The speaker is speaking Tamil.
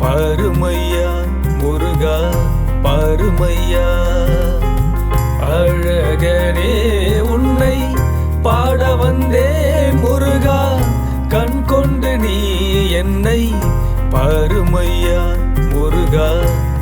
பாருமையா முருகா பாருமையா. அழகனே உன்னை பாட வந்தேன் முருகா, கண் கொண்டு நீ என்னை பாருமையா முருகா.